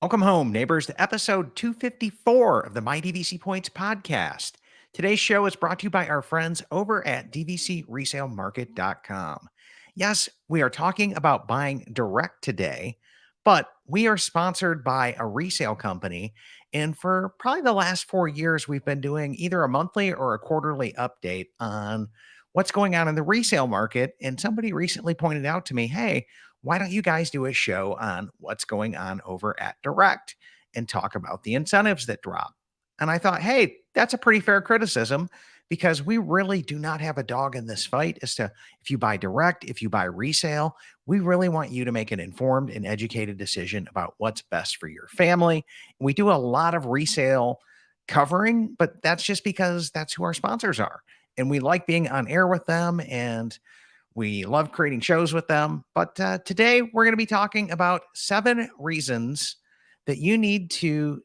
Welcome home, neighbors, to episode 254 of the My DVC Points podcast. Today's show is brought to you by our friends over at DVCResaleMarket.com. Yes, we are talking about buying direct today, but we are sponsored by a resale company. And for probably the last 4 years, we've been doing either a monthly or a quarterly update on what's going on in the resale market. And somebody recently pointed out to me, hey, why don't you guys do a show on what's going on over at Direct and talk about the incentives that drop? And I thought, hey, that's a pretty fair criticism because we really do not have a dog in this fight as to if you buy direct, if you buy resale. We really want you to make an informed and educated decision about what's best for your family. We do a lot of resale covering, but that's just because that's who our sponsors are. And we like being on air with them, and we love creating shows with them. But today we're going to be talking about 7 reasons that you need to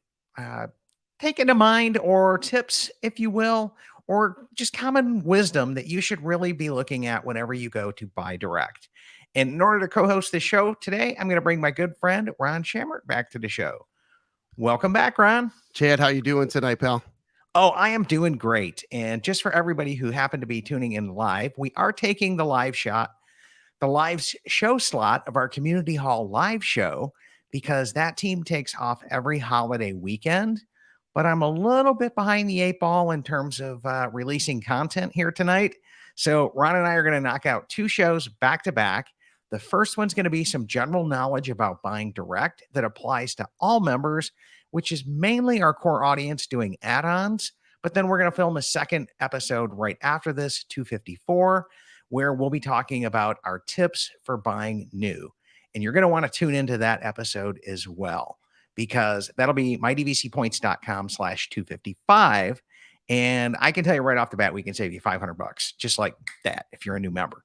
take into mind, or tips, if you will, or just common wisdom that you should really be looking at whenever you go to buy direct. And in order to co-host this show today, I'm going to bring my good friend Ron Shamert back to the show. Welcome back, Ron. Chad, how you doing tonight, pal? Oh, I am doing great. And just for everybody who happened to be tuning in live, we are taking the live show slot of our community hall live show because that team takes off every holiday weekend. But I'm a little bit behind the 8 ball in terms of releasing content here tonight. So Ron and I are going to knock out 2 shows back to back. The first one's going to be some general knowledge about buying direct that applies to all members, which is mainly our core audience doing add-ons. But then we're going to film a second episode right after this, 254, where we'll be talking about our tips for buying new. And you're going to want to tune into that episode as well, because that'll be mydvcpoints.com/255. And I can tell you right off the bat, we can save you $500 just like that if you're a new member.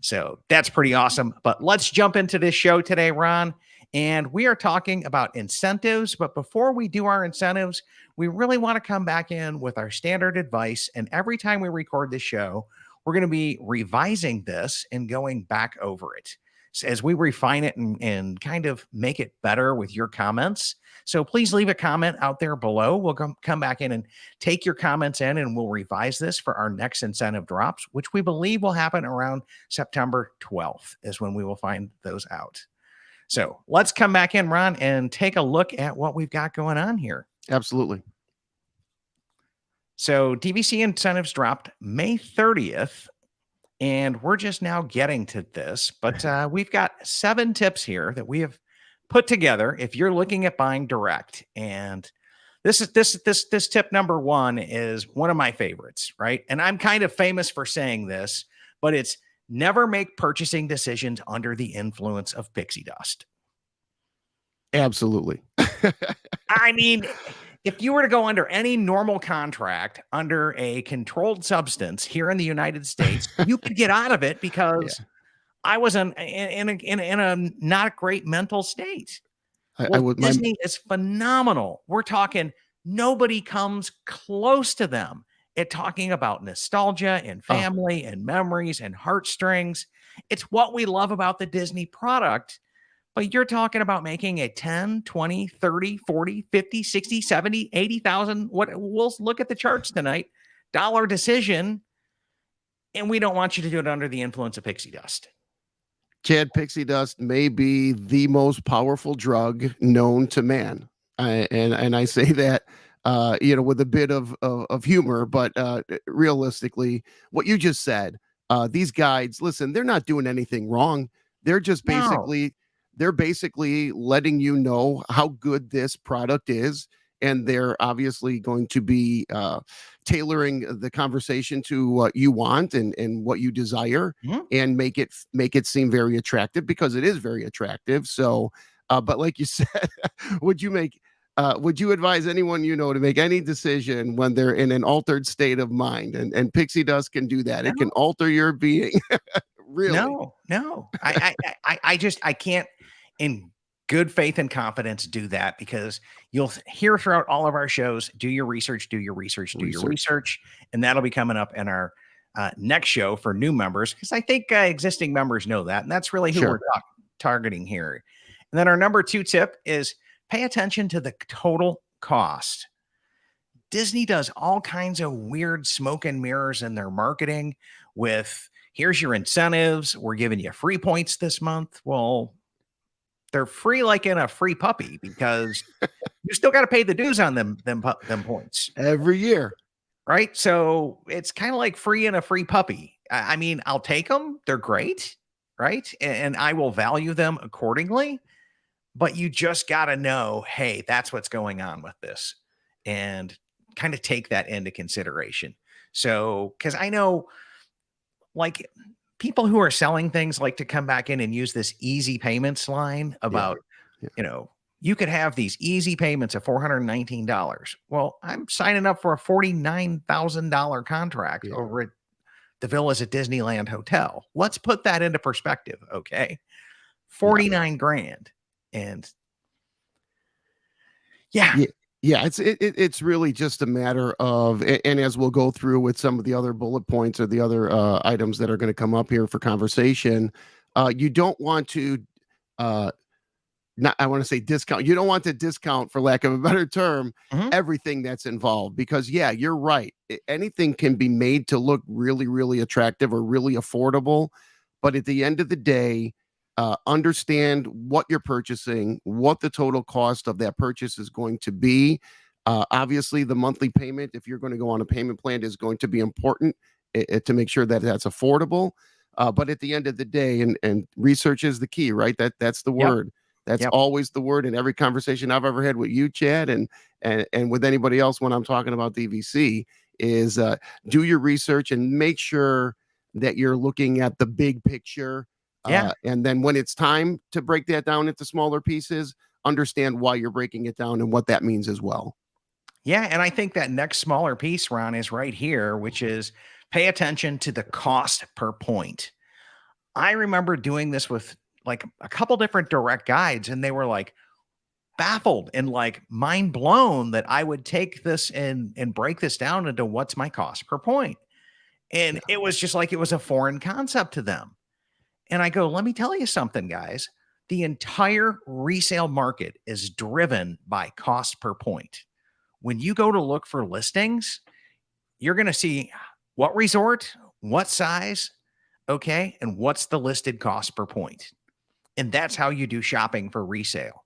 So that's pretty awesome. But let's jump into this show today, Ron. And we are talking about incentives. But before we do our incentives, we really want to come back in with our standard advice. And every time we record this show, we're going to be revising this and going back over it as we refine it and kind of make it better with your comments. So please leave a comment out there below. We'll come back in and take your comments in, and we'll revise this for our next incentive drops, which we believe will happen around September 12th is when we will find those out. So let's come back in, Ron, and take a look at what we've got going on here. Absolutely. So DVC incentives dropped May 30th. And we're just now getting to this, but we've got 7 tips here that we have put together if you're looking at buying direct. And this tip number 1 is one of my favorites, right? And I'm kind of famous for saying this, but it's never make purchasing decisions under the influence of pixie dust. Absolutely. I mean, if you were to go under any normal contract under a controlled substance here in the United States, you could get out of it because I was in a not great mental state. Disney is phenomenal. We're talking nobody comes close to them at talking about nostalgia and family and memories and heartstrings. It's what we love about the Disney product. But you're talking about making a 10, 20, 30, 40, 50, 60, 70, 80,000, we'll look at the charts tonight, dollar decision, and we don't want you to do it under the influence of pixie dust. Chad, pixie dust may be the most powerful drug known to man. And I say that, with a bit of humor, but realistically, what you just said, these guides, listen, they're not doing anything wrong. They're just basically letting you know how good this product is. And they're obviously going to be tailoring the conversation to what you want and what you desire, and make it seem very attractive, because it is very attractive. So, but like you said, would you advise anyone to make any decision when they're in an altered state of mind? And pixie dust can do that. No. It can alter your being. Really? No. I can't in good faith and confidence do that, because you'll hear throughout all of our shows, do your research. And that'll be coming up in our next show for new members, because I think existing members know that. And that's really who we're targeting here. And then our number 2 tip is pay attention to the total cost. Disney does all kinds of weird smoke and mirrors in their marketing with here's your incentives. We're giving you free points this month. Well, they're free like in a free puppy because you still got to pay the dues on them points every year. Right. So it's kind of like free in a free puppy. I mean, I'll take them. They're great. Right. And I will value them accordingly. But you just got to know, hey, that's what's going on with this and kind of take that into consideration. So, because I know like people who are selling things like to come back in and use this easy payments line about, you could have these easy payments of $419. Well, I'm signing up for a $49,000 contract over at the villas at Disneyland Hotel. Let's put that into perspective. Okay. 49 grand. And it's really just a matter of, and as we'll go through with some of the other bullet points or the other items that are going to come up here for conversation, you don't want to I want to say discount. You don't want to discount, for lack of a better term, everything that's involved, because you're right. Anything can be made to look really, really attractive or really affordable. But at the end of the day, understand what you're purchasing, what the total cost of that purchase is going to be. Obviously, the monthly payment, if you're going to go on a payment plan, is going to be important to make sure that that's affordable. But at the end of the day, and research is the key, right? That's the word. That's always the word in every conversation I've ever had with you, Chad, and with anybody else when I'm talking about DVC is do your research and make sure that you're looking at the big picture. And then when it's time to break that down into smaller pieces, understand why you're breaking it down and what that means as well. Yeah. And I think that next smaller piece, Ron, is right here, which is pay attention to the cost per point. I remember doing this with like a couple different direct guides, and they were like baffled and like mind blown that I would take this and break this down into what's my cost per point. And it was just like, it was a foreign concept to them. And I go, let me tell you something, guys. The entire resale market is driven by cost per point. When you go to look for listings, you're going to see what resort, what size, okay, and what's the listed cost per point. And that's how you do shopping for resale.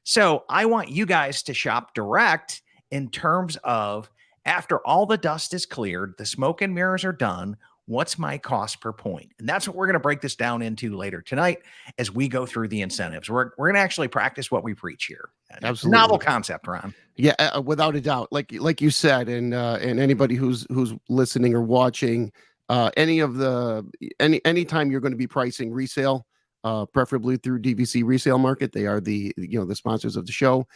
So I want you guys to shop direct in terms of, after all the dust is cleared, the smoke and mirrors are done, what's my cost per point? And that's what we're going to break this down into later tonight as we go through the incentives. We're going to actually practice what we preach here. Absolutely. Novel concept, Ron. Yeah, without a doubt. Like you said, and anybody who's listening or watching, anytime you're going to be pricing resale, preferably through DVC Resale Market, they are the sponsors of the show.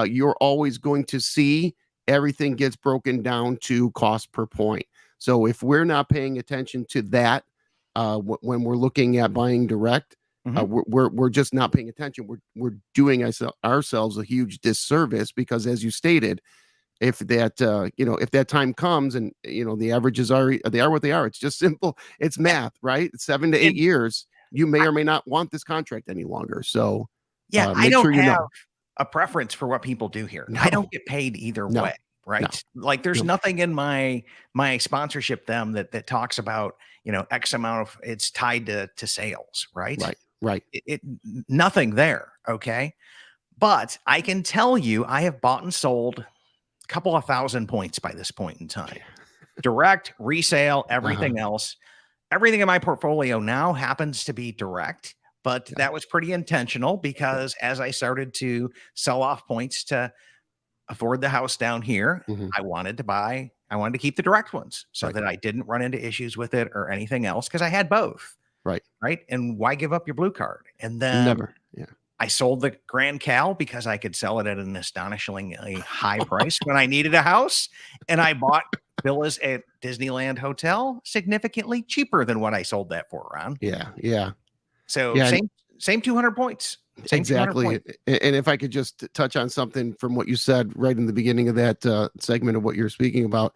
You're always going to see everything gets broken down to cost per point. So if we're not paying attention to that when we're looking at buying direct, we're just not paying attention. We're doing ourselves a huge disservice, because, as you stated, if that time comes and the averages they are what they are. It's just simple. It's math, right? It's 7 to 8 years. You may or may not want this contract any longer. So I don't have a preference for what people do here. No. I don't get paid either way. Right. No. Like there's nothing in my sponsorship them that talks about, X amount of, it's tied to sales. Right. Right. Nothing there. Okay. But I can tell you, I have bought and sold a couple of thousand points by this point in time. Direct, resale, everything else. Everything in my portfolio now happens to be direct, but that was pretty intentional, because as I started to sell off points to afford the house down here, I wanted to keep the direct ones so that I didn't run into issues with it or anything else, because I had both. Right. And why give up your blue card? And then never. I sold the Grand Cal because I could sell it at an astonishingly high price when I needed a house. And I bought villas at Disneyland Hotel significantly cheaper than what I sold that for, Ron. Yeah. So same 200 points. Exactly. And if I could just touch on something from what you said right in the beginning of that segment of what you're speaking about,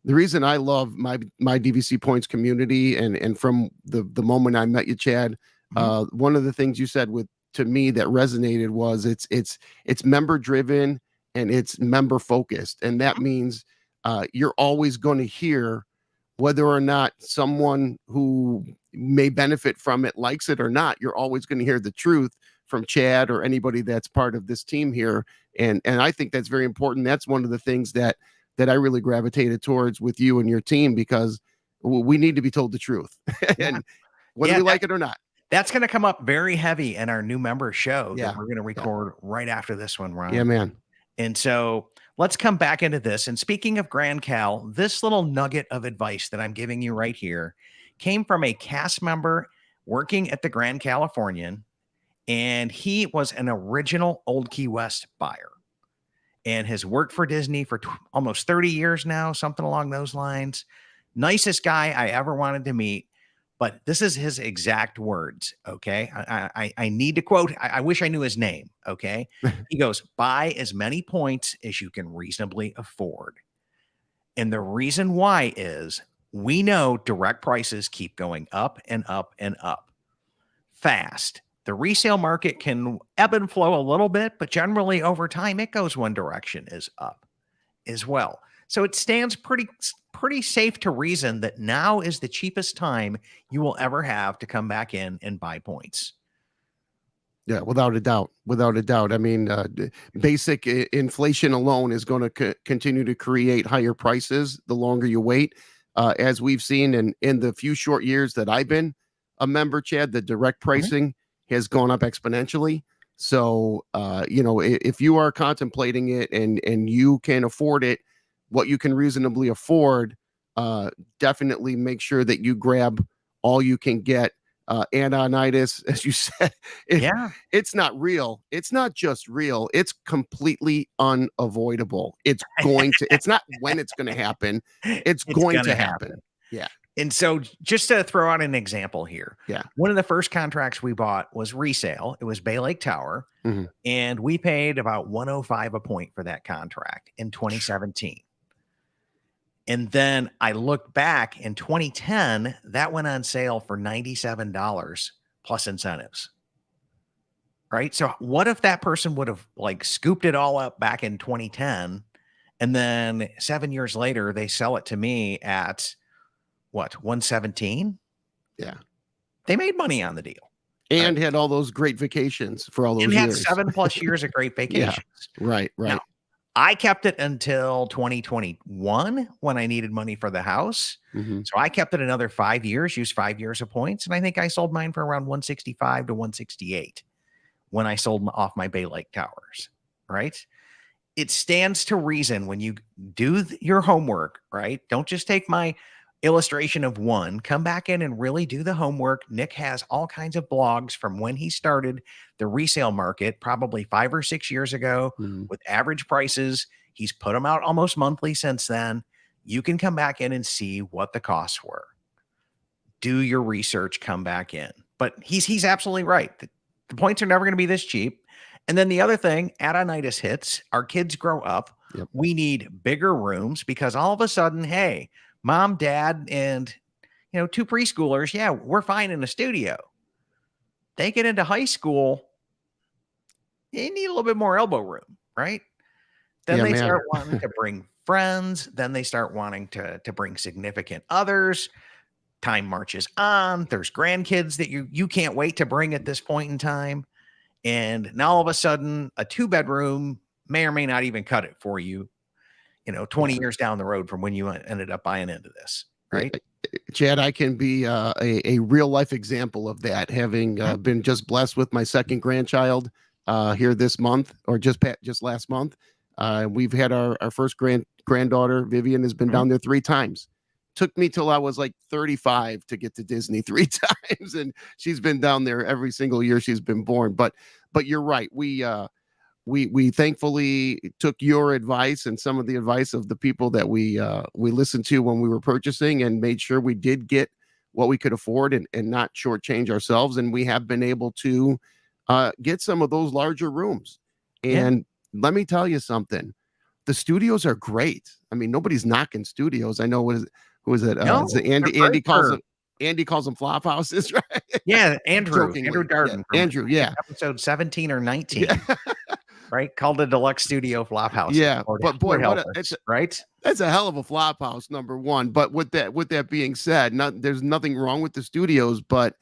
the reason I love my DVC points community, and from the moment I met you, Chad, one of the things you said with to me that resonated was it's member driven and it's member focused, and that means you're always going to hear whether or not someone who may benefit from it likes it or not. You're always going to hear the truth from Chad or anybody that's part of this team here, and I think that's very important. That's one of the things that I really gravitated towards with you and your team, because we need to be told the truth, and whether we like it or not. That's going to come up very heavy in our new member show Yeah. that we're going to record right after this one, Ron. Yeah, man. And so let's come back into this. And speaking of Grand Cal, this little nugget of advice that I'm giving you right here came from a cast member working at the Grand Californian, and he was an original Old Key West buyer and has worked for Disney for almost 30 years now, something along those lines. Nicest guy I ever wanted to meet. But this is his exact words, okay? I need to quote, I wish I knew his name, okay? He goes, buy as many points as you can reasonably afford. And the reason why is we know direct prices keep going up and up and up fast. The resale market can ebb and flow a little bit, but generally over time, it goes one direction, is up as well. So it stands pretty safe to reason that now is the cheapest time you will ever have to come back in and buy points. Yeah, without a doubt. Without a doubt. I mean, basic inflation alone is going to continue to create higher prices the longer you wait. As we've seen in the few short years that I've been a member, Chad, the direct pricing has gone up exponentially. So, if you are contemplating it and you can afford it, what you can reasonably afford, definitely make sure that you grab all you can get. Addonitis, as you said, it's not real. It's not just real. It's completely unavoidable. It's not when it's going to happen. It's going to happen. Yeah. And so just to throw out an example here. Yeah. One of the first contracts we bought was resale. It was Bay Lake Tower. Mm-hmm. And we paid about $105 a point for that contract in 2017. And then I looked back in 2010, that went on sale for $97 plus incentives. Right. So what if that person would have scooped it all up back in 2010, and then 7 years later, they sell it to me at what, 117? Yeah. They made money on the deal. And had all those great vacations for all those years. And had 7+ years of great vacations. Yeah. Right. Now, I kept it until 2021 when I needed money for the house. Mm-hmm. So I kept it another 5 years, used 5 years of points. And I think I sold mine for around 165 to 168 when I sold off my Bay Lake Towers, right? It stands to reason when you do your homework, right? Don't just take my illustration of one, come back in and really do the homework. Nick has all kinds of blogs from when he started the resale market, probably 5 or 6 years ago, with average prices. He's put them out almost monthly since then. You can come back in and see what the costs were. Do your research, come back in. But he's absolutely right. The points are never going to be this cheap. And then the other thing, Addonitis hits, our kids grow up. Yep. We need bigger rooms because all of a sudden, hey, mom, dad, and 2 preschoolers, yeah, we're fine in a studio. They get into high school, they need a little bit more elbow room, right? Then they start wanting to bring friends. Then they start wanting to bring significant others. Time marches on. There's grandkids that you can't wait to bring at this point in time. And now all of a sudden, a 2-bedroom may or may not even cut it for you, 20 years down the road from when you ended up buying into this, right? Chad, I can be a real life example of that, having been just blessed with my second grandchild here this month, or just last month. We've had our first granddaughter, Vivian, has been down there 3 times. Took me till I was 35 to get to Disney 3 times, and she's been down there every single year she's been born. But you're right. We thankfully took your advice and some of the advice of the people that we listened to when we were purchasing, and made sure we did get what we could afford and not shortchange ourselves. And we have been able to get some of those larger rooms. And let me tell you something. The studios are great. I mean, nobody's knocking studios. I know who is it? No, Andy calls it Andy calls them flop houses, right? Yeah, Andrew Jokingly. Yeah. Darden from Andrew. I think Yeah. episode 17 or 19, Yeah. right? Called the Deluxe Studio Flop Houses. Yeah. Lord, But boy, Lord help us, right? that's a hell of a flop house, number one. But with that being said, there's nothing wrong with the studios, but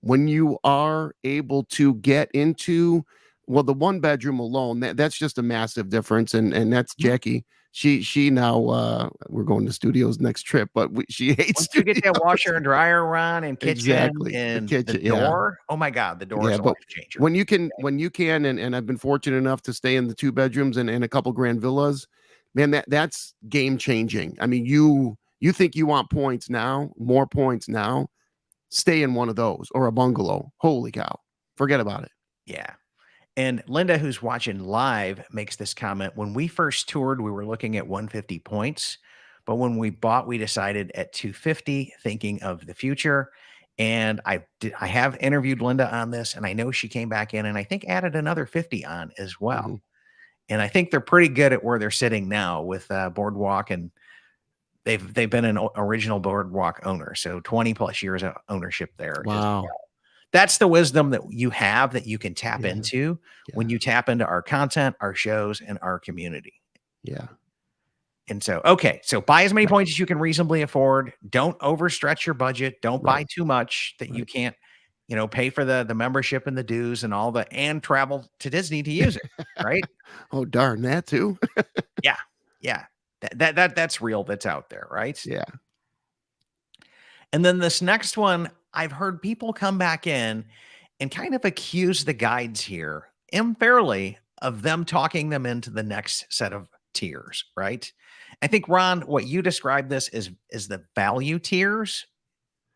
when you are able to get into, well, the one bedroom alone, that's just a massive difference. And that's Mhm. Jackie. She now we're going to studios next trip, but she hates Once you get that studios. washer and dryer run and kitchen Exactly. The and the kitchen. Yeah. door, oh my God, the door Yeah. is a But life changer. when you can, and I've been fortunate enough to stay in the two bedrooms and a couple grand villas, man, that's game changing. I mean, you think you want points now, more points now, stay in one of those or a bungalow. Holy cow. Forget about it. Yeah. And Linda, who's watching live, makes this comment. When we first toured, we were looking at 150 points. But when we bought, we decided at 250, thinking of the future. And I have interviewed Linda on this, and I know she came back in and I think added another 50 on as well. Mhm. And I think they're pretty good at where they're sitting now with Boardwalk, and they've been an original Boardwalk owner, so 20 plus years of ownership there as Wow. well. That's the wisdom that you have that you can tap Yeah. into when Yeah. you tap into our content, our shows, and our community. Yeah. And so, okay, so buy as many Right. points as you can reasonably afford. Don't overstretch your budget. Don't buy Right. too much that you Right. can't, pay for the membership and the dues and all and travel to Disney to use it, right? Oh, darn that too. Yeah, yeah. That's real. That's out there, right? Yeah. And then this next one, I've heard people come back in and kind of accuse the guides here unfairly of them talking them into the next set of tiers, right? I think Ron, what you described this is the value tiers.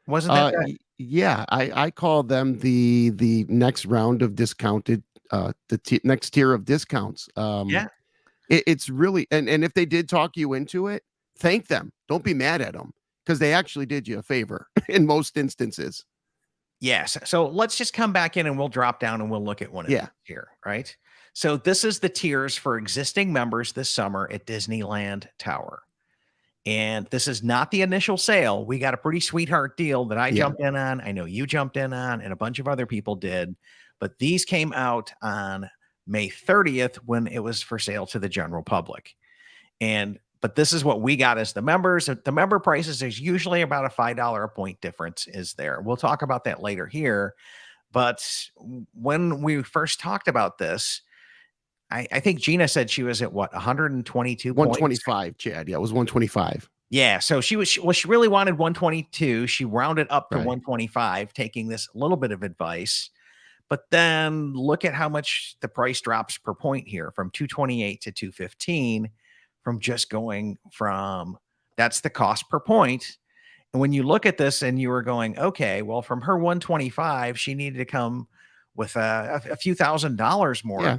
Wasn't that the Yeah, I call them the next round of discounted next tier of discounts. yeah. It's really, and if they did talk you into it, thank them. Don't be mad at them because they actually did you a favor in most instances. Yes. So let's just come back in and we'll drop down and we'll look at one of Yeah. these here, right? So this is the tiers for existing members this summer at Disneyland Tower. And this is not the initial sale. We got a pretty sweetheart deal that I Yeah. jumped in on. I know you jumped in on, and a bunch of other people did. But these came out on May 30th when it was for sale to the general public. But this is what we got as the members. The member prices is usually about a $5 a point difference is there. We'll talk about that later here. But when we first talked about this, I think Gina said she was at what, 122 points? 125, Chad. Yeah, it was 125. Yeah, so she really wanted 122. She rounded up to Right. 125, taking this little bit of advice. But then look at how much the price drops per point here from 228 to 215 from just going from that's the cost per point. And when you look at this and you were going, okay, well, from her 125, she needed to come with a few $1,000s more. Yeah.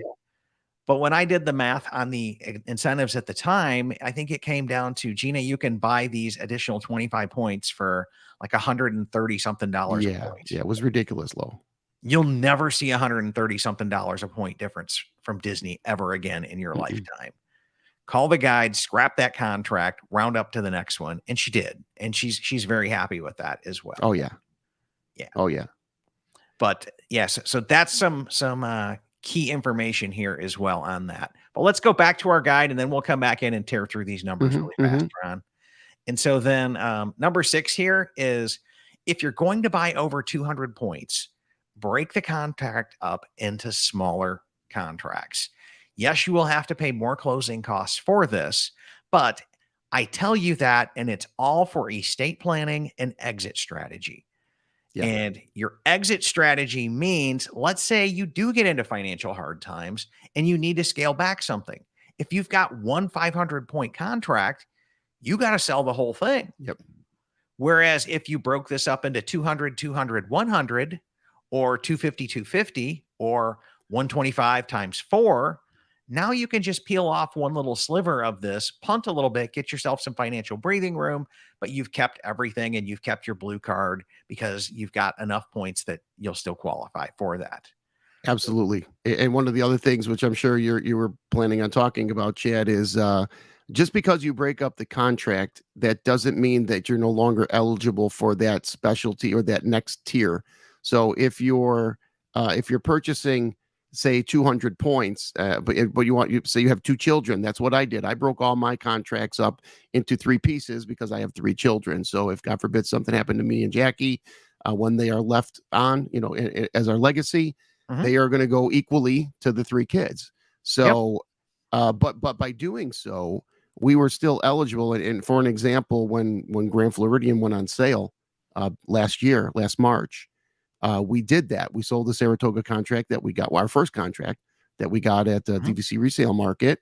But when I did the math on the incentives at the time, I think it came down to, Gina, you can buy these additional 25 points for like 130 something dollars a point. Yeah, it was ridiculous low. You'll never see 130 something dollars a point difference from Disney ever again in your lifetime. Call the guide, scrap that contract, round up to the next one. And she did. And she's very happy with that as well. Oh yeah. Yeah. Oh yeah. But yes, so that's some key information here as well on that. But let's go back to our guide and then we'll come back in and tear through these numbers really fast, Ron. And so then number 6 here is if you're going to buy over 200 points, break the contract up into smaller contracts. Yes, you will have to pay more closing costs for this, but I tell you that, and it's all for estate planning and exit strategy. Yeah. And your exit strategy means, let's say you do get into financial hard times and you need to scale back something. If you've got one 500 point contract, you got to sell the whole thing. Yep. Whereas if you broke this up into 200, 200, 100, or 250, 250, or 125 times 4, now you can just peel off one little sliver of this, punt a little bit, get yourself some financial breathing room, but you've kept everything and you've kept your blue card because you've got enough points that you'll still qualify for that. Absolutely. And one of the other things, which I'm sure you were planning on talking about, Chad, is Just because you break up the contract, that doesn't mean that you're no longer eligible for that specialty or that next tier. So if you're purchasing, say, 200 points, but you say you have two children, that's what I did. I broke all my contracts up into three pieces because I have three children. So if God forbid something happened to me and Jackie, when they are left on, as our legacy, Mhm. they are going to go equally to the three kids. Yep. So, but by doing so, we were still eligible. And for an example, when Grand Floridian went on sale last March, we did that. We sold the Saratoga contract that we got, our first contract that we got at the Mhm. DVC Resale Market,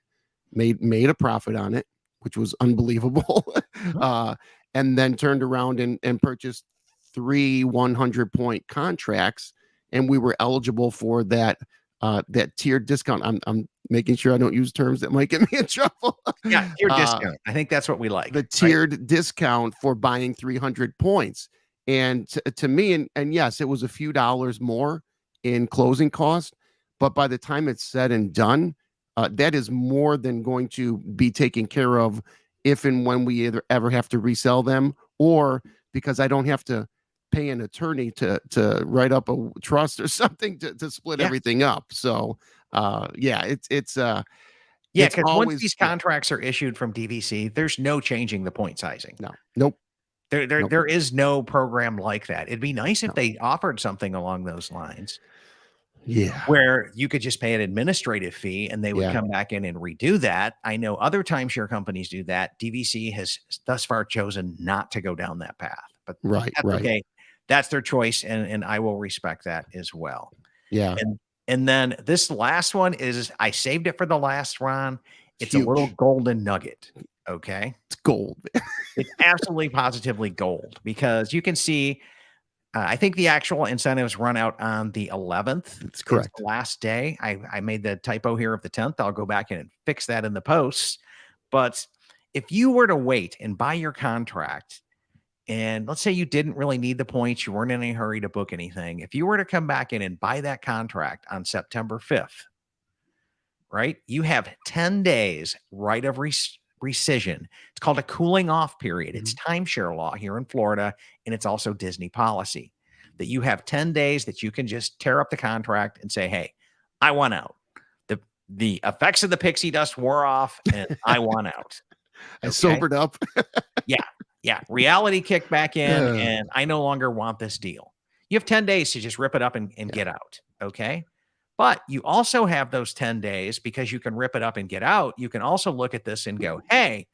made a profit on it, which was unbelievable. Mhm. uh, and then turned around and purchased three 100-point contracts, and we were eligible for that tiered discount. I'm making sure I don't use terms that might get me in trouble. Yeah, tier uh, discount. I think that's what we like, the right? tiered discount for buying 300 points. And to me, and yes, it was a few dollars more in closing cost, but by the time it's said and done, that is more than going to be taken care of if and when we either ever have to resell them, or because I don't have to pay an attorney to write up a trust or something to split Yeah. everything up. So yeah, Yeah, it's because once always, these yeah, contracts are issued from DVC, there's no changing the point sizing. no, nope, nope, There is no program like that. It'd be nice if no, they offered something along those lines yeah. where you could just pay an administrative fee and they would Yeah, come back in and redo that. I know other timeshare companies do that. DVC has thus far chosen not to go down that path, but right, that's right. okay. That's their choice, and I will respect that as well. Yeah, And then this last one is I saved it for the last Ron. it's It's a little huge. golden nugget. Okay. It's gold. It's absolutely positively gold because you can see, I think the actual incentives run out on the 11th. That's It's correct. the last day. I made the typo here of the 10th. I'll go back and fix that in the posts. But if you were to wait and buy your contract, and let's say you didn't really need the points, you weren't in any hurry to book anything. If you were to come back in and buy that contract on September 5th, right? You have 10 days right of rescission. It's called a cooling off period. It's Mhm. timeshare law here in Florida, and it's also Disney policy that you have 10 days that you can just tear up the contract and say, hey, I want out. The effects of the pixie dust wore off and I want out. I Okay. sobered up. Yeah. Yeah. Reality kicked back in, Uh, and I no longer want this deal. You have 10 days to just rip it up and yeah. get out. Okay. But you also have those 10 days because you can rip it up and get out. You can also look at this and go, hey,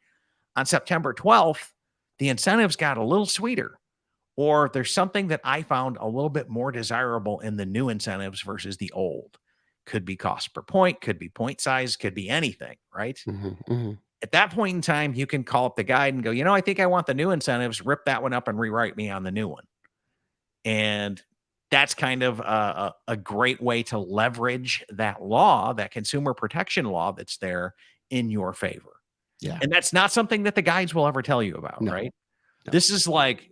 on September 12th, the incentives got a little sweeter, or there's something that I found a little bit more desirable in the new incentives versus the old. Could be cost per point, could be point size, could be anything, right? Mhm, mhm. At that point in time, you can call up the guide and go, I think I want the new incentives, rip that one up and rewrite me on the new one. And that's kind of a great way to leverage that law, that consumer protection law that's there in your favor. Yeah. And that's not something that the guides will ever tell you about, No, right? no. This is like,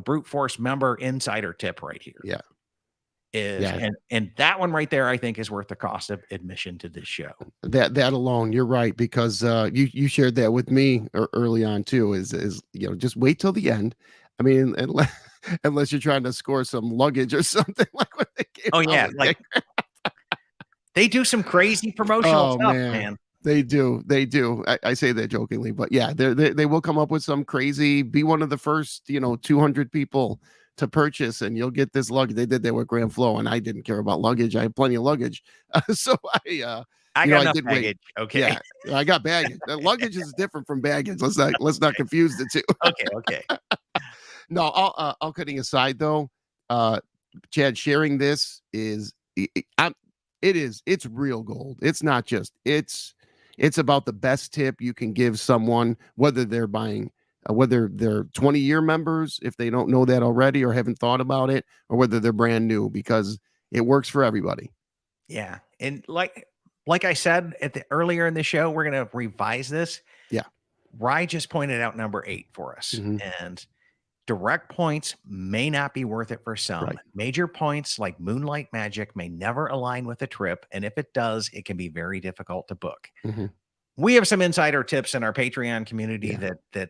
brute force member insider tip right here Yeah. is, Yeah. and that one right there, I think is worth the cost of admission to this show. That alone, you're right, because you shared that with me early on too. Is just wait till the end. I mean, unless you're trying to score some luggage or something like what they came Oh out yeah. with. Like they do some crazy promotional Oh stuff, man, man. they do. They do. I say that jokingly, but yeah, they will come up with some crazy. Be one of the first, 200 people to purchase, and you'll get this luggage. They did that with Grand Flow, and I didn't care about luggage. I had plenty of luggage, so I got I enough did wait. baggage. Okay. Yeah, I got baggage. Luggage is different from baggage. Let's not confuse the two. Okay. Okay. No, all kidding aside, though, uh, Chad, sharing this is it's real gold. It's not just it's about the best tip you can give someone, whether they're buying, whether they're 20-year members, if they don't know that already or haven't thought about it, or whether they're brand new, because it works for everybody. Yeah. And like I said at the earlier in the show, we're gonna revise this. Yeah. Rye just pointed out number 8 for us. Hmm. And direct points may not be worth it for some. Right. Major points like Moonlight Magic may never align with a trip. And if it does, it can be very difficult to book. Hmm. we have some insider tips in our Patreon community Yeah. that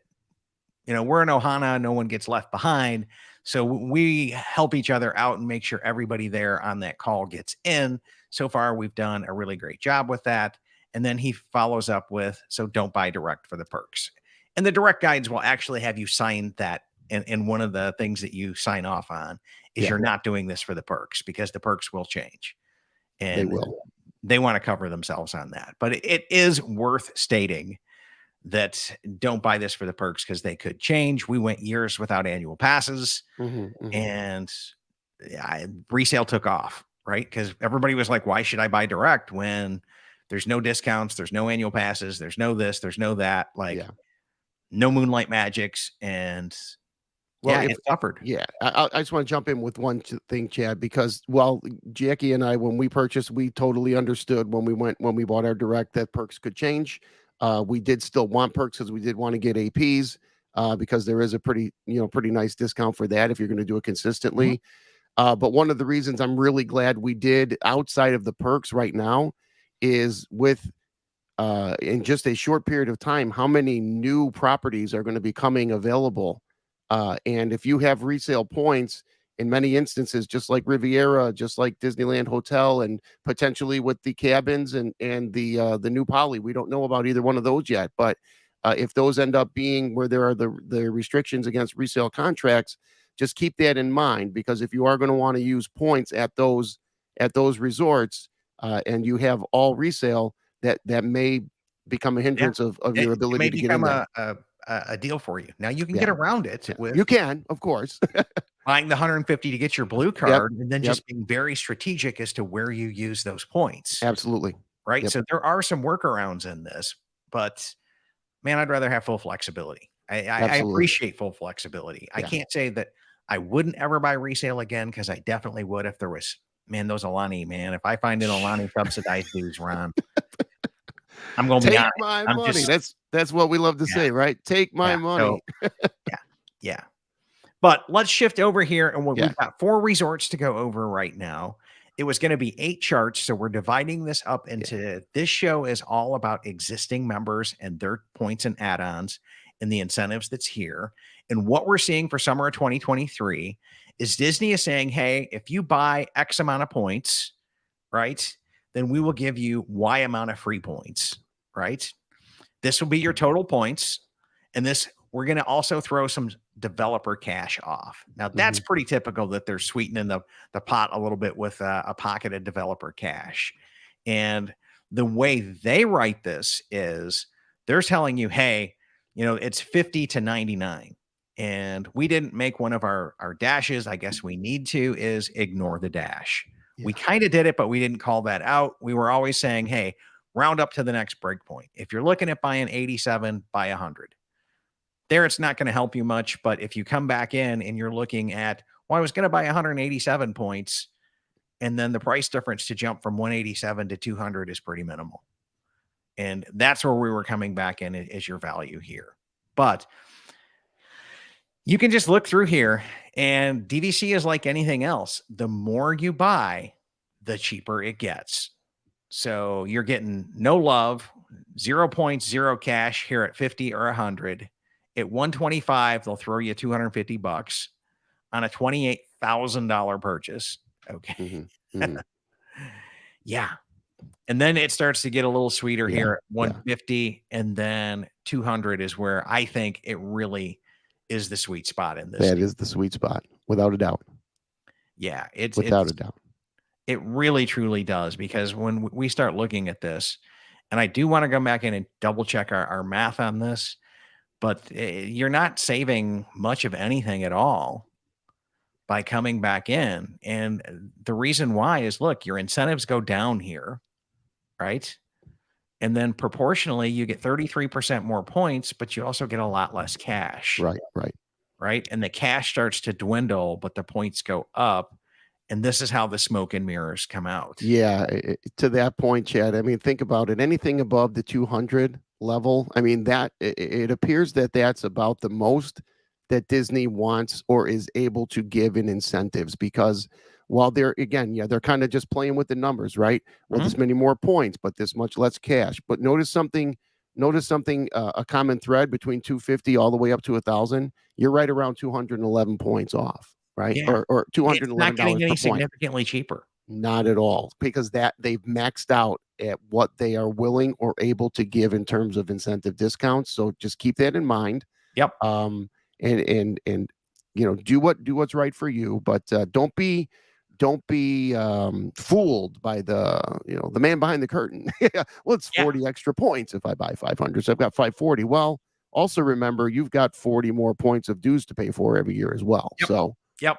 we're in Ohana, no one gets left behind. So we help each other out and make sure everybody there on that call gets in. So far, we've done a really great job with that. And then he follows up with, so don't buy direct for the perks. And the direct guides will actually have you sign that. And one of the things that you sign off on is Yeah. you're not doing this for the perks, because the perks will change. They And will. they want to cover themselves on that. But it is worth stating that don't buy this for the perks, because they could change. We went years without annual passes, and resale took off, right? Because everybody was like, why should I buy direct when there's no discounts, there's no annual passes, there's no this, there's no that, like no moonlight magics. And Well, it suffered. Yeah, I just want to jump in with one thing, Chad, because Jackie and I, when we purchased, we totally understood when we bought our direct that perks could change. We did still want perks because we did want to get APs, because there is a pretty nice discount for that if you're going to do it consistently. But one of the reasons I'm really glad we did outside of the perks right now is with in just a short period of time, how many new properties are going to be coming available. And if you have resale points, in many instances, just like Riviera, just like Disneyland Hotel, and potentially with the cabins and the new Poly, we don't know about either one of those yet. But if those end up being where there are the restrictions against resale contracts, just keep that in mind, because if you are going to want to use points at those resorts, and you have all resale, that may become a hindrance of your ability to get in there. A deal for you. Now you can get around it with you can, of course, buying the 150 to get your blue card, and then just being very strategic as to where you use those points. Absolutely. Right. So there are some workarounds in this, but man, I'd rather have full flexibility. I appreciate full flexibility. I can't say that I wouldn't ever buy resale again, because I definitely would if there was, those Alani, if I find an Alani subsidized dudes, Ron, I'm going to be honest. My money. That's what we love to say, right? Take my money. So, yeah. But let's shift over here, and we've got 4 resorts to go over right now. It was going to be 8 charts, so we're dividing this up into this show is all about existing members and their points and add-ons and the incentives that's here. And what we're seeing for summer of 2023 is Disney is saying, hey, if you buy X amount of points, right, then we will give you Y amount of free points, right? This will be your total points. And this, we're going to also throw some developer cash off. Now, that's pretty typical that they're sweetening the pot a little bit with a pocketed developer cash. And the way they write this is they're telling you, hey, it's 50 to 99. And we didn't make one of our dashes. I guess we need to is ignore the dash. We kind of did it, but we didn't call that out. We were always saying, hey, round up to the next breakpoint. If you're looking at buying 87, buy 100. There, it's not going to help you much. But if you come back in and you're looking at, well, I was going to buy 187 points, and then the price difference to jump from 187 to 200 is pretty minimal. And that's where we were coming back in is your value here. But you can just look through here, and DVC is like anything else. The more you buy, the cheaper it gets. So you're getting no love, 0 points, 0 cash here at 50 or 100. At 125, they'll throw you $250 on a $28,000 purchase. Okay. Yeah. And then it starts to get a little sweeter here at 150, and then 200 is where I think it really is the sweet spot in this. That is the sweet spot, without a doubt. Yeah, without a doubt. It really truly does, because when we start looking at this, and I do want to go back in and double check our math on this, but you're not saving much of anything at all by coming back in. And the reason why is, look, your incentives go down here, right? And then proportionally, you get 33% more points, but you also get a lot less cash. Right. And the cash starts to dwindle, but the points go up. And this is how the smoke and mirrors come out. Yeah. To that point, Chad, I mean, think about it. Anything above the 200 level, I mean, that it appears that that's about the most that Disney wants or is able to give in incentives, because while they're kind of just playing with the numbers, right? Well, this many more points, but this much less cash. But notice something notice something, a common thread between 250 all the way up to 1,000. You're right around 211 points off, right? Yeah. Or It's not getting $211 per any point. significantly cheaper. Not at all, because that they've maxed out at what they are willing or able to give in terms of incentive discounts. So just keep that in mind. Yep. And do what's right for you, but don't be fooled by the man behind the curtain. Well, it's Yeah. 40 extra points if I buy 500, so I've got 540. Well, also remember, you've got 40 more points of dues to pay for every year as well. Yep. So Yep.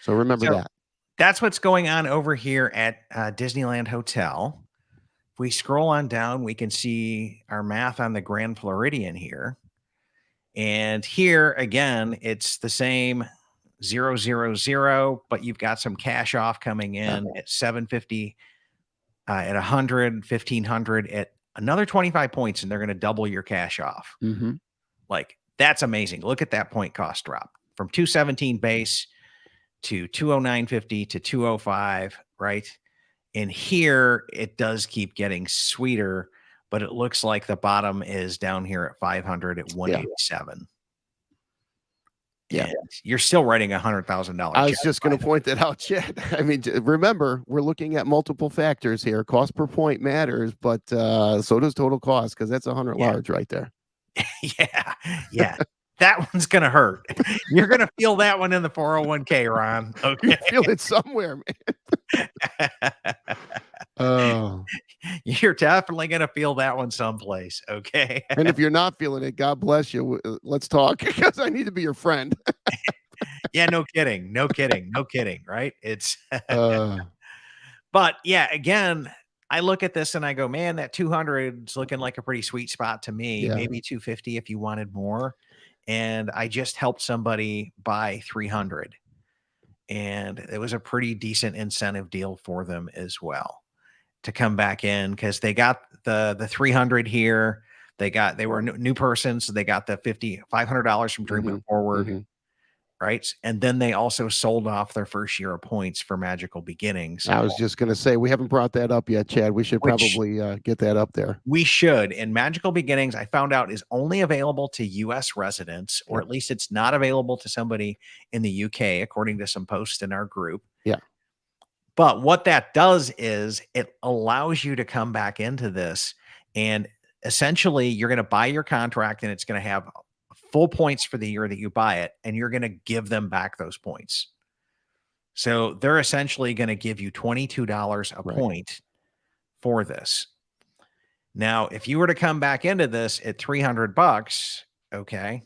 remember So that. that's what's going on over here at Disneyland Hotel. If we scroll on down, we can see our math on the Grand Floridian here. And here again, it's the same 000, but you've got some cash off coming in at 750, at 100, 1,500, at another 25 points, and they're going to double your cash off. Mm-hmm. Like, that's amazing. Look at that point cost drop from 217 base to 209.50 to 205, right? And here it does keep getting sweeter, but it looks like the bottom is down here at 500 at 187. Yeah. And you're still writing $100,000. I was just going to point that out, Chad. I mean, remember, we're looking at multiple factors here. Cost per point matters, but so does total cost, because that's 100 large right there. Yeah. That one's going to hurt. You're going to feel that one in the 401k, Ron. Okay. You feel it somewhere, man. Oh. You're definitely going to feel that one someplace. Okay. And if you're not feeling it, God bless you. Let's talk, because I need to be your friend. Yeah, no kidding. Right? It's, but yeah, again, I look at this and I go, man, that 200 is looking like a pretty sweet spot to me. Yeah. Maybe 250 if you wanted more. And I just helped somebody buy 300, and it was a pretty decent incentive deal for them as well to come back in, because they got the 300 here. They were new persons, so they got the $500 from Dreaming Forward, right? And then they also sold off their first year of points for Magical Beginnings. I was just going to say, we haven't brought that up yet, Chad. We should probably get that up there. We should. And Magical Beginnings, I found out, is only available to U.S. residents, or at least it's not available to somebody in the UK, according to some posts in our group. Yeah. But what that does is it allows you to come back into this, and essentially you're going to buy your contract, and it's going to have full points for the year that you buy it, and you're going to give them back those points. So they're essentially going to give you $22 a point for this. Now, if you were to come back into this at $300, okay,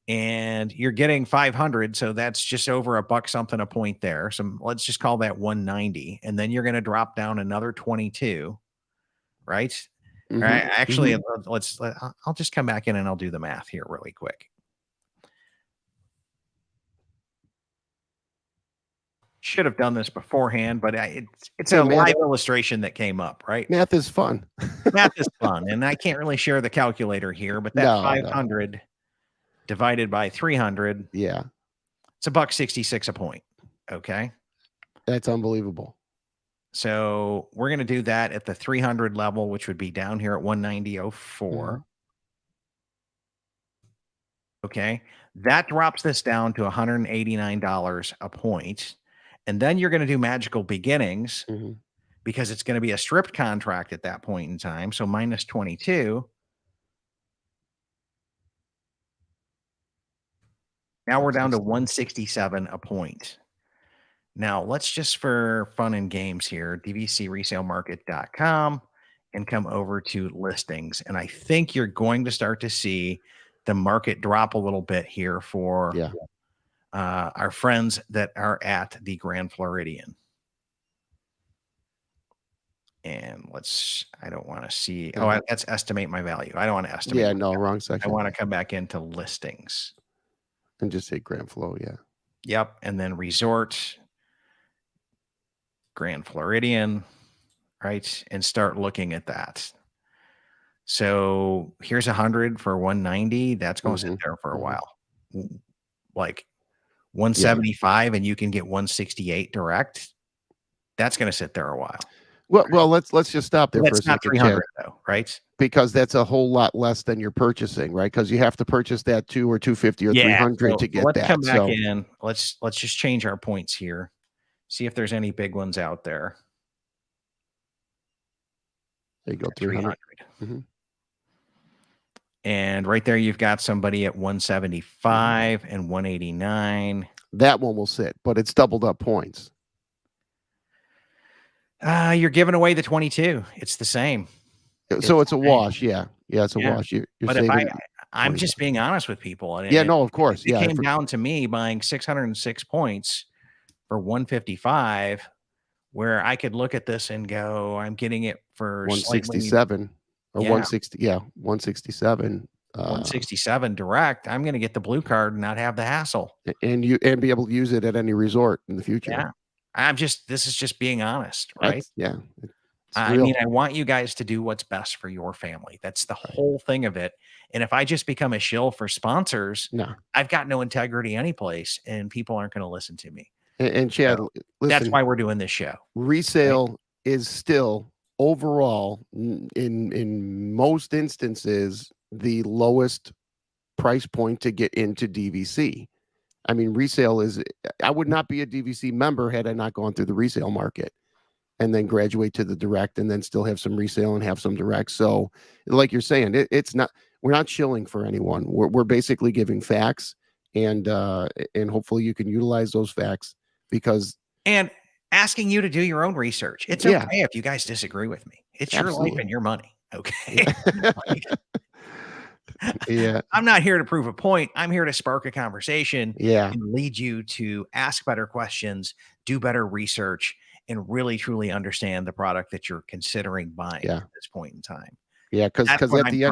and you're getting 500, so that's just over $1 something a point there. So let's just call that 190, and then you're going to drop down another 22, right? All right. Actually, I'll just come back in and I'll do the math here really quick. Should have done this beforehand, but it's a live illustration that came up, right? Math is fun. Math is fun, and I can't really share the calculator here, but that 500 divided by 300, yeah, it's $1.66 a point. Okay, that's unbelievable. So we're going to do that at the 300 level, which would be down here at 190.04. Okay, that drops this down to $189 a point. And then you're going to do Magical Beginnings, because it's going to be a stripped contract at that point in time. So minus 22. Now we're down to 167 a point. Now let's just, for fun and games here, dvcresalemarket.com, and come over to listings. And I think you're going to start to see the market drop a little bit here for our friends that are at the Grand Floridian. And I don't want to see. That's estimate my value. I don't want to estimate. Yeah, no, wrong section. I want to come back into listings. And just say Grand Flow, Yep. And then resort, Grand Floridian, right? And start looking at that. So here's 100 for 190. That's going to sit there for a while. Like 175, and you can get 168 direct. That's going to sit there a while. Well, let's just stop there for a That's not second, Chad, 300 though, right? because that's a whole lot less than you're purchasing, right? Because you have to purchase that 2 or 250 or Yeah. 300 to So get let's come that. back So in. Let's just change our points here. See if there's any big ones out there. there you go, 300. 300. Mm-hmm. And right there, you've got somebody at 175 and 189. That one will sit, but it's doubled up points. You're giving away the 22. It's the same. So it's a the same. wash. Yeah. It's a Yeah. wash. You're But if saving. I'm just being honest with people. And Yeah, no, of course. it Yeah. came down to me buying 606 points for 155, where I could look at this and go, I'm getting it for slightly 167 or Yeah. 160. Yeah. 167. 167 direct. I'm going to get the blue card and not have the hassle. And be able to use it at any resort in the future. Yeah. This is just being honest, right? Yeah. I mean, I want you guys to do what's best for your family. That's the whole thing of it. And if I just become a shill for sponsors, No. I've got no integrity anyplace, and people aren't going to listen to me. And Chad, So listen, that's why we're doing this show. Resale is still overall in most instances the lowest price point to get into DVC. I mean, resale is, I would not be a DVC member had I not gone through the resale market and then graduate to the direct and then still have some resale and have some direct. So like you're saying, it's not, we're not shilling for anyone. We're basically giving facts, and hopefully you can utilize those facts and asking you to do your own research. It's okay if you guys disagree with me. It's your life and your money. Okay. Yeah. I'm not here to prove a point. I'm here to spark a conversation and lead you to ask better questions, do better research, and really truly understand the product that you're considering buying at this point in time. Yeah, because at the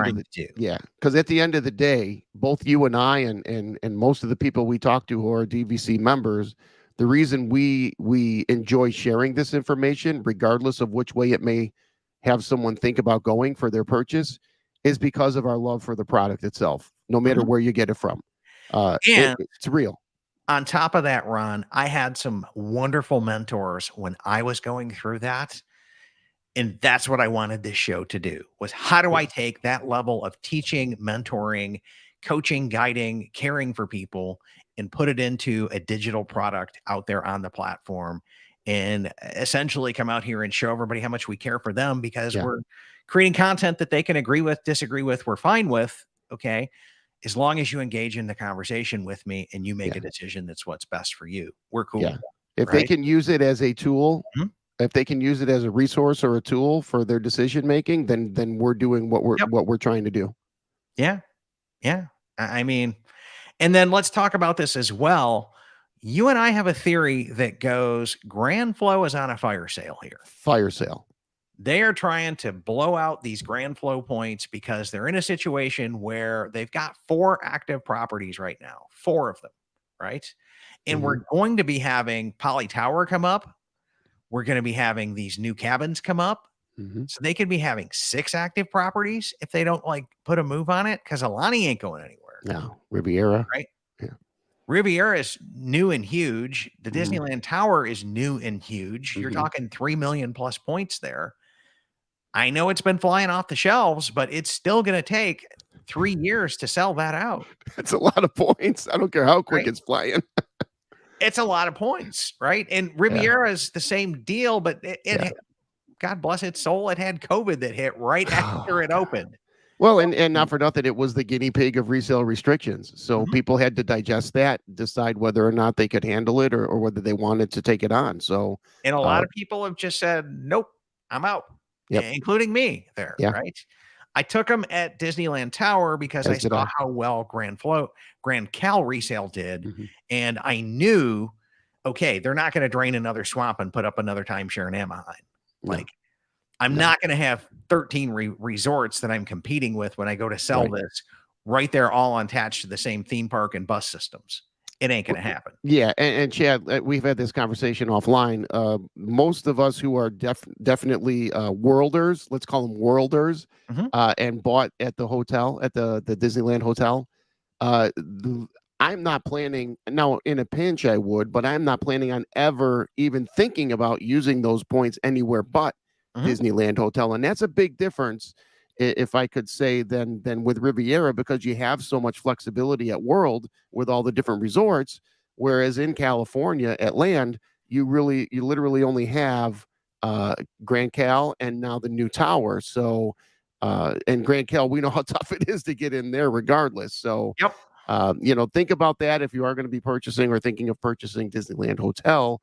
end of the day, both you and I and most of the people we talk to who are DVC members, the reason we enjoy sharing this information, regardless of which way it may have someone think about going for their purchase, is because of our love for the product itself, no matter where you get it from. It's real. On top of that, Ron, I had some wonderful mentors when I was going through that. And that's what I wanted this show to do, was how do I take that level of teaching, mentoring, coaching, guiding, caring for people, and put it into a digital product out there on the platform, and essentially come out here and show everybody how much we care for them, because we're creating content that they can agree with, disagree with, we're fine with. Okay. As long as you engage in the conversation with me and you make a decision that's what's best for you, we're cool. Yeah. If they can use it as a tool, if they can use it as a resource or a tool for their decision making, then we're doing what we're trying to do. Yeah. I mean, and then let's talk about this as well. You and I have a theory that goes, Grand Flow is on a fire sale here. Fire sale. They are trying to blow out these Grand Flow points because they're in a situation where they've got 4 active properties right now, 4 of them, right? And we're going to be having Poly Tower come up. We're going to be having these new cabins come up. So they could be having 6 active properties if they don't put a move on it, because Alani ain't going anywhere. No, Riviera. Right? Yeah. Riviera is new and huge. The Disneyland Tower is new and huge. You're talking 3 million plus points there. I know it's been flying off the shelves, but it's still going to take 3 years to sell that out. That's a lot of points. I don't care how quick it's flying. It's a lot of points, right? And Riviera is the same deal, but it God bless its soul, it had COVID that hit right after it opened. Well, and not for nothing, it was the guinea pig of resale restrictions. So people had to digest that, decide whether or not they could handle it or whether they wanted to take it on. So, and a lot of people have just said, nope, I'm out, including me there, right? I took them at Disneyland Tower because I saw how well Grand Cal resale did. And I knew, okay, they're not going to drain another swamp and put up another timeshare in Anaheim. I'm not going to have 13 resorts that I'm competing with when I go to sell this right there, all attached to the same theme park and bus systems. It ain't going to happen. Yeah. And Chad, we've had this conversation offline. Most of us who are definitely worlders, let's call them worlders, and bought at the hotel, at the Disneyland hotel. I'm not planning now, in a pinch I would, but I'm not planning on ever even thinking about using those points anywhere but Disneyland hotel, and that's a big difference, if I could say, than with Riviera, because you have so much flexibility at World with all the different resorts, whereas in California at Land, you literally only have Grand Cal and now the new tower. So and Grand Cal, we know how tough it is to get in there regardless. So Yep. think about that if you are going to be purchasing or thinking of purchasing Disneyland Hotel.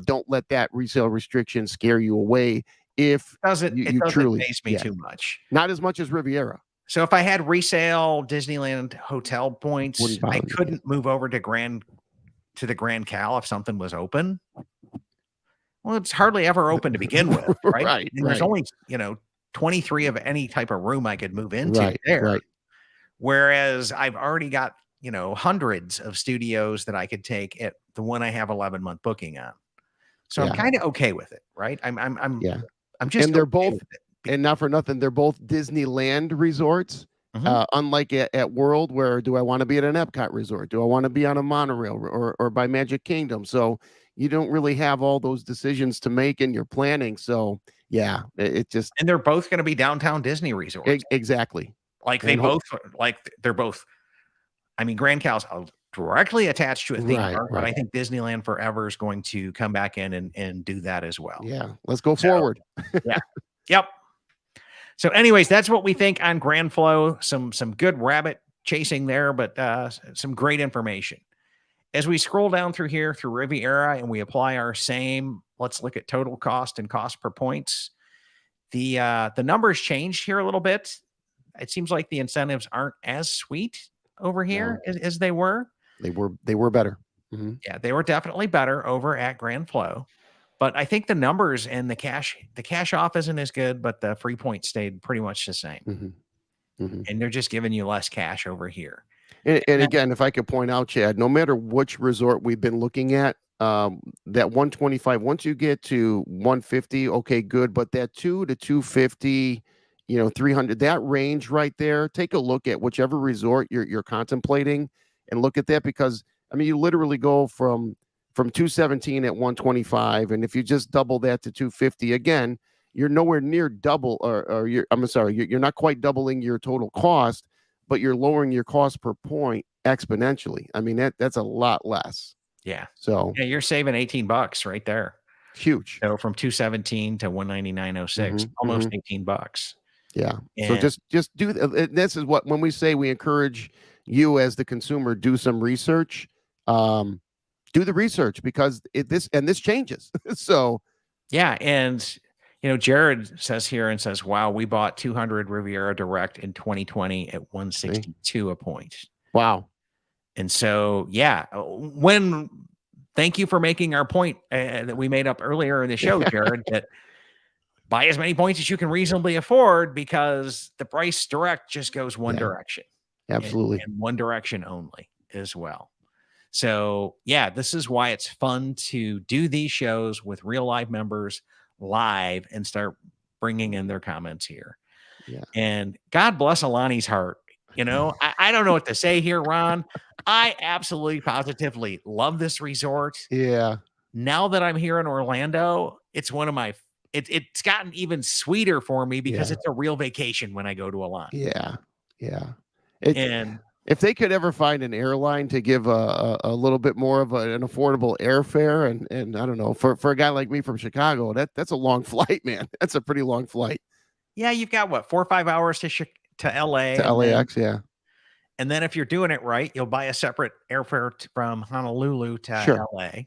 Don't let that resale restriction scare you away. If It you doesn't truly, faze me too much. not as much as Riviera. So if I had resale Disneyland hotel points, Wouldn't I bother me. couldn't move over to the Grand Cal if something was open. Well, it's hardly ever open to begin with, right? Right, And there's right. only 23 of any type of room I could move into Right, there. right. Whereas I've already got hundreds of studios that I could take at the one I have 11-month booking on. So I'm Yeah. kind of okay with it, right? Yeah. I'm just And they're okay both, with it. and not for nothing, they're both Disneyland resorts. Mhm. Unlike at World, where do I want to be at an Epcot resort? Do I want to be on a monorail or by Magic Kingdom? So you don't really have all those decisions to make in your planning. So yeah, it just And they're both going to be downtown Disney resorts. exactly. Like And they're both. I mean, Grand Cal's directly attached to a theme right, park, but I right. think Disneyland Forever is going to come back in and do that as well. Yeah, let's go So, forward. yeah. Yep. So, anyways, that's what we think on Grand Flow. Some good rabbit chasing there, but some great information. As we scroll down through here through Riviera and we apply our same, let's look at total cost and cost per points. The numbers changed here a little bit. It seems like the incentives aren't as sweet over here No, as they were. they were better. Mhm. Yeah, they were definitely better over at Grand Flow. But I think the numbers and the cash off isn't as good, but the free points stayed pretty much the same. Mhm. Mhm. And they're just giving you less cash over here. And again, if I could point out, Chad, no matter which resort we've been looking at, that 125, once you get to 150, okay, good. But that 2 to 250, 300, that range right there, take a look at whichever resort you're contemplating and look at that, because I mean, you literally go from 217 at 125, and if you just double that to 250 again, you're nowhere near double, or I'm sorry, you're not quite doubling your total cost, but you're lowering your cost per point exponentially. I mean, that's a lot less. Yeah. So Yeah, you're saving $18 right there. huge. So from 217 to 199.06, almost $18. Yeah. So And just do this is what, when we say we encourage you as the consumer, do some research. Do the research, because this changes. So yeah, and Jared says here and says, "Wow, we bought 200 Riviera Direct in 2020 at 162 a point." wow. And so, yeah, thank you for making our point that we made up earlier in the show, Jared, that buy as many points as you can reasonably afford, because the price direct just goes one direction. Absolutely. And one direction only as well. So, yeah, this is why it's fun to do these shows with real live members live and start bringing in their comments here. Yeah. And God bless Alani's heart. I don't know what to say here, Ron. I absolutely positively love this resort. Yeah. Now that I'm here in Orlando, it's one of my it's gotten even sweeter for me because it's a real vacation when I go to Alani. Yeah. Yeah. And if they could ever find an airline to give a little bit more of an affordable airfare, and I don't know, for a guy like me from Chicago, that's a long flight, man. That's a pretty long flight. Yeah, you've got what, 4 or 5 hours to LA. To LAX, yeah. And then if you're doing it right, you'll buy a separate airfare from Honolulu to LA.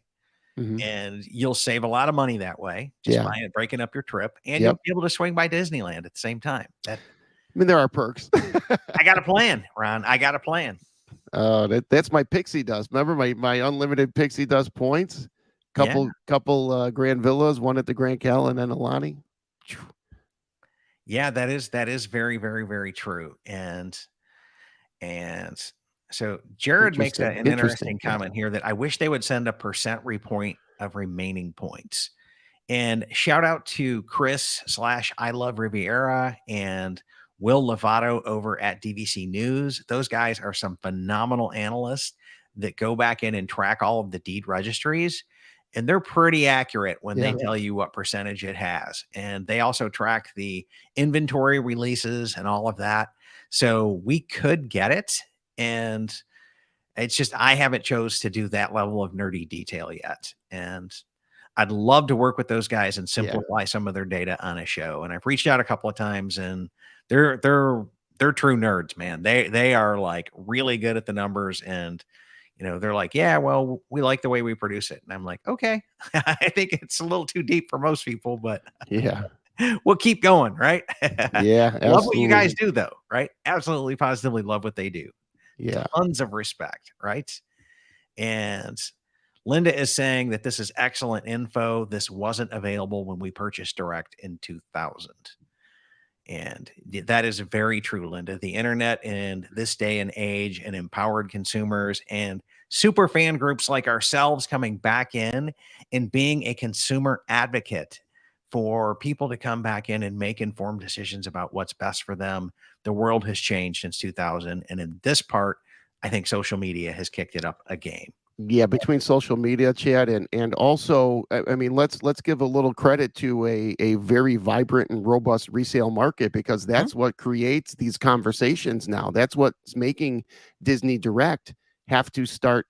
And you'll save a lot of money that way, just breaking up your trip, and you'll be able to swing by Disneyland at the same time. I mean, there are perks. I got a plan, Ron. I got a plan. That's my Pixie Dust. Remember my unlimited Pixie Dust points? Couple Grand Villas, one at the Grand Cal and then Alani. Yeah, that is very, very, very true. And so Jared makes an interesting comment here that I wish they would send a percent repoint of remaining points. And shout out to Chris / I Love Riviera and Will Lovato over at DVC News. Those guys are some phenomenal analysts that go back in and track all of the deed registries. and they're pretty accurate when they Yeah. tell you what percentage it has. And they also track the inventory releases and all of that. So we could get it. And it's just I haven't chose to do that level of nerdy detail yet. And I'd love to work with those guys and Yeah. simplify some of their data on a show. And I've reached out a couple of times, and they're true nerds, man. They are like really good at the numbers, and they're like, yeah, well, we like the way we produce it. And I'm like, okay. I think it's a little too deep for most people, but Yeah. we'll keep going, right? Yeah, Love what you guys absolutely. do, though, right? Absolutely, positively love what they do. Yeah. Tons of respect, right? And Linda is saying that this is excellent info. This wasn't available when we purchased Direct in 2000. And that is very true, Linda. The internet in this day and age, and empowered consumers and super fan groups like ourselves coming back in and being a consumer advocate for people to come back in and make informed decisions about what's best for them. The world has changed since 2000. And in this part, I think social media has kicked it up a game. Yeah, between social media, Chad, and also, I mean, let's give a little credit to a very vibrant and robust resale market, because Mhm. that's what creates these conversations now. That's what's making Disney Direct have to start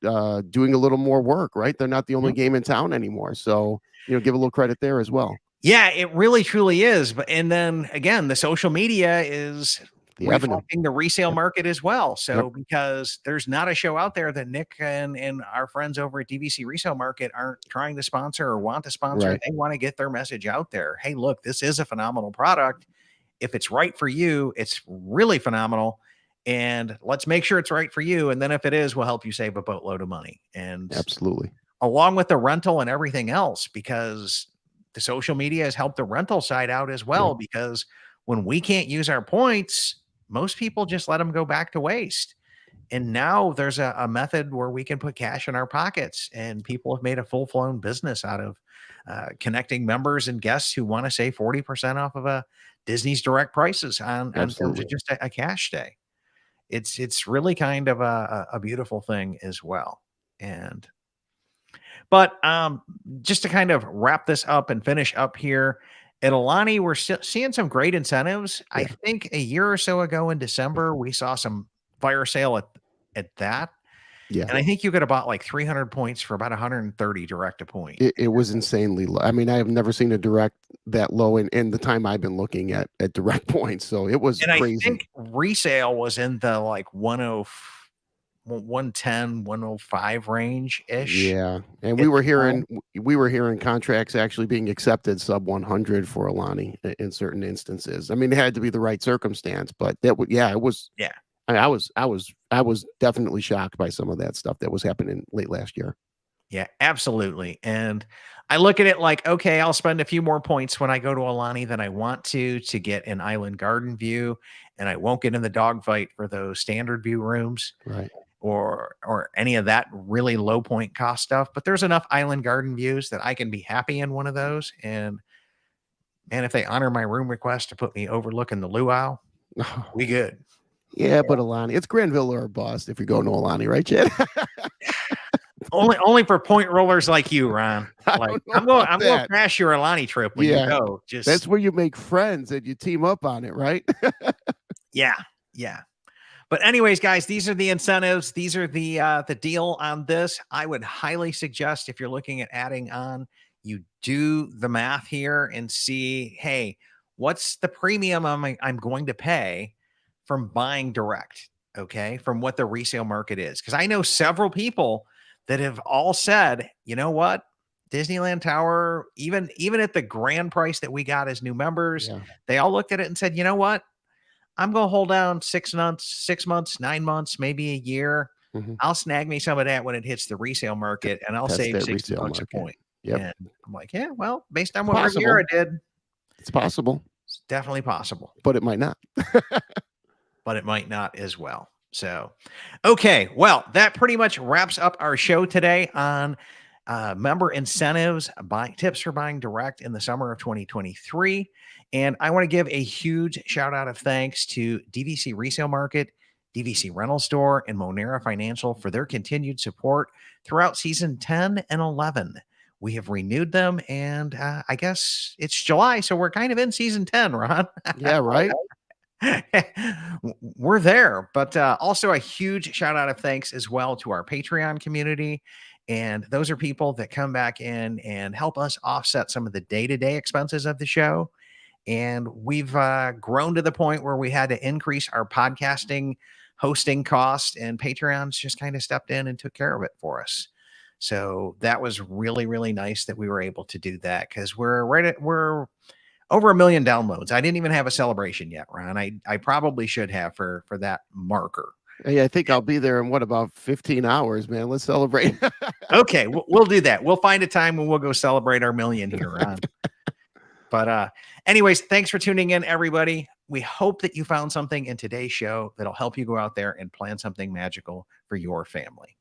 doing a little more work, right? They're not the only Mhm. game in town anymore. So, give a little credit there as well. Yeah, it really truly is. But and then again, the social media is The avenue. reflecting the resale Yep. market as well. Yep. So because there's not a show out there that Nick and our friends over at DVC Resale Market aren't trying to sponsor or want to sponsor. Right. They want to get their message out there. Hey, look, this is a phenomenal product. If it's right for you, it's really phenomenal. And let's make sure it's right for you. And then if it is, we'll help you save a boatload of money. And Absolutely. along with the rental and everything else, because the social media has helped the rental side out as Yep. well. Because when we can't use our points, most people just let them go back to waste. And now there's a method where we can put cash in our pockets, and people have made a full blown business out of connecting members and guests who want to save 40% off of a Disney's direct prices on terms of Absolutely. just a cash day. It's really kind of a beautiful thing as well. And but just to kind of wrap this up and finish up here, at Alani, we're still seeing some great incentives. I Yeah. think a year or so ago in December, we saw some fire sale at that. Yeah. And I think you could have bought like 300 points for about 130 direct to point. It was insanely low. I mean, I have never seen a direct that low in the time I've been looking at direct points. So it was And I crazy. think resale was in the like 10, 110, 105 range ish Yeah, and at the time. we were hearing contracts actually being accepted sub 100 for Alani in certain instances. I mean, it had to be the right circumstance, but that would yeah, it was. Yeah. I was definitely shocked by some of that stuff that was happening late last year. Yeah, absolutely. And I look at it like, okay, I'll spend a few more points when I go to Alani than I want to get an island garden view, and I won't get in the dogfight for those standard view rooms Right. or any of that really low point cost stuff. But there's enough island garden views that I can be happy in one of those. And man, if they honor my room request to put me overlooking the luau, we good. Yeah, but Alani, it's Granville or bust if you're going to Alani, right, Chad? Only for point rollers like you, Ron. I Like don't know about I'm going to that. crash your Alani trip when you Yeah, go. that's Just where you make friends and you team up on it, right? yeah, yeah. But anyways, guys, these are the incentives. These are the deal on this. I would highly suggest if you're looking at adding on, you do the math here and see, hey, what's the premium I'm going to pay from buying direct? Okay, from what the resale market is, because I know several people that have all said, you know what, Disneyland Tower, even at the grand price that we got as new members, Yeah. they all looked at it and said, you know what, I'm going to hold down 6 months, 9 months, maybe a year. Mhm. I'll snag me some of that when it hits the resale market, and I'll Test save that 60 resale bucks a market. point. Yep. And I'm like, yeah, well, based on It's what Riviera possible. did, It's possible, it's definitely possible, but it might not. but it might not as well. So, okay, well, that pretty much wraps up our show today on member incentives, buying tips for buying direct in the summer of 2023. And I want to give a huge shout out of thanks to DVC Resale Market, DVC Rental Store, and Monera Financial for their continued support throughout season 10 and 11. we have renewed them, and I guess it's July, so we're kind of in season 10, Ron. Yeah, right. We're there, but also a huge shout out of thanks as well to our Patreon community. And those are people that come back in and help us offset some of the day-to-day expenses of the show. And we've grown to the point where we had to increase our podcasting hosting cost, and Patreon's just kind of stepped in and took care of it for us. So that was really, really nice that we were able to do that, because we're over 1 million downloads. I didn't even have a celebration yet, Ron. I probably should have for that marker. Hey, I think I'll be there in what, about 15 hours, man. Let's celebrate. Okay, we'll do that. We'll find a time when we'll go celebrate our million here, Ron. But anyways, thanks for tuning in, everybody. We hope that you found something in today's show that'll help you go out there and plan something magical for your family.